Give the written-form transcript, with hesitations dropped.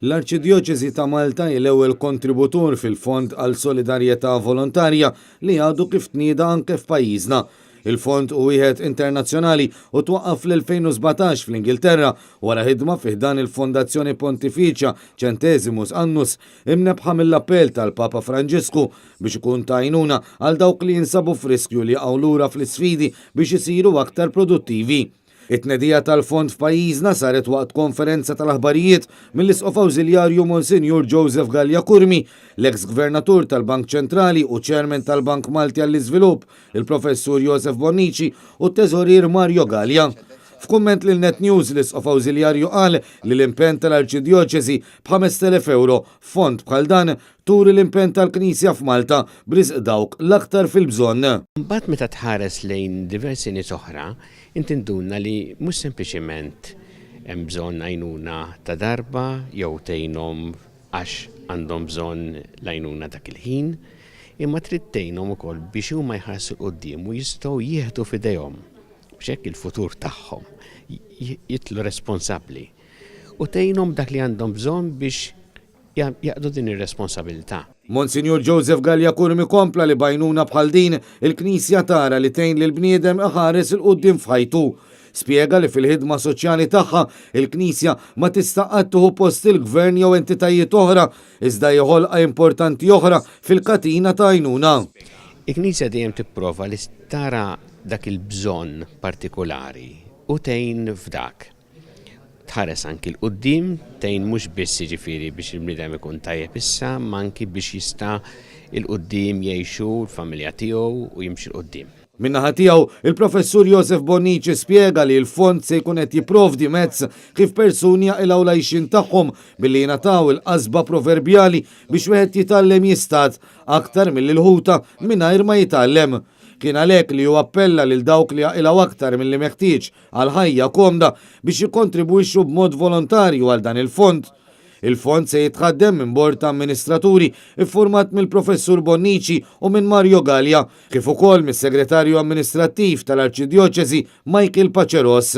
L-Arċidjoċesi ta' Malta l-ewwel kontributur fil-Fond għal Solidarjetà Volontarja li għadu kif tnieda anke f'pajjiżna. Il-fond u wieħed internazzjonali u twaqqaf fl-2017 fl-Ingilterra wara ħidma fih dan il-Fondazzjoni Pontificia Centesimus Annus imnebħa mill-appell tal-Papa Franġisku biex ikun ta' għajnuna għal dawk li jinsabu f'riskju li jaqgħu lura fl-isfidi biex isiru aktar produttivi. It-tnedija tal-fond f'pajjiżna saret waqt konferenza tal-aħbarijiet mill-Isqof Awżiljarju Monsinjur Joseph Gallia Kurmi, l-eks gvernatur tal-Bank Ċentrali u ċermen tal-Bank Malti għall-Iżvilupp, il-Professur Joseph Bonnici u t-Teżorier Mario Gallia. F'kumment lil Net News l-Isqof Awżiljarju qal li l-impenn tal-Arċidjoċesi b'5,000 fond bħal dan turi l-impenn tal-Knisja f'Malta b'risq dawk l-aktar fil-bżonn. Mbagħad meta tħares lejn diversi nies oħra, inti ndunna li mhux sempliċement hemm bżonn għajnuna ta' darba jew tgħinhom għax għandhom bżonn l-għajnuna dak il-ħin, imma trid tgħinhom ukoll biex huma jħarsu l-qudiem u jistgħu jieħdu f'idejhom biex hekk il-futur tagħhom jitlu responsabbli u tgħinhom dak li għandhom bżonn biex jaqdu din ir-responsabilità. Monsinjur Joseph Gallia Kurmi kompla li bajnuna bħal din il-Knisja tara li tgħin lil bniedem iħares il-qudiem f'ħajtu. Spjega li fil-ħidma soċjali tagħha il-Knisja ma tista' qatt tieħu post il-Gvern jew entitajiet oħra iżda ħolqa importanti oħra fil-katina ta' għajnuna. Il-Knisja dejjem tipprova li tara dak il-bżonn partikolari u tgħin f'dak. Tħares anki l-qoddim, tgħin mhux biss jiġifieri biex il-bniedem ikun tajjeb issa, ma anki biex jista' il-qoddim jgħixu l-familja tiegħu u jimxi l-qoddim. Min-naħa tiegħu, il-Professur Joseph Bonnici spjega li l-fond se jkun qed jipprovdi mezz kif persuni jaqilgħu l-għajxin tagħhom billi jingħataw il-qasba proverbjali biex wieħed jitgħallem jistat aktar mill-ħuta mingħajr ma jitgħallem. Kien għalhekk li hu appella lil dawk li jaqilgħu aktar milli meħtieġ għal ħajja komda biex jikkontribwixxu b'mod volontarju għal dan il-fond. Il-fond se jitħaddem minn bord ta' amministraturi iffurmat mill-Professur Bonnici u minn Mario Gallia, kif ukoll mis-Segretarju Amministrattiv tal-Arċidjoċesi Michael Paceros.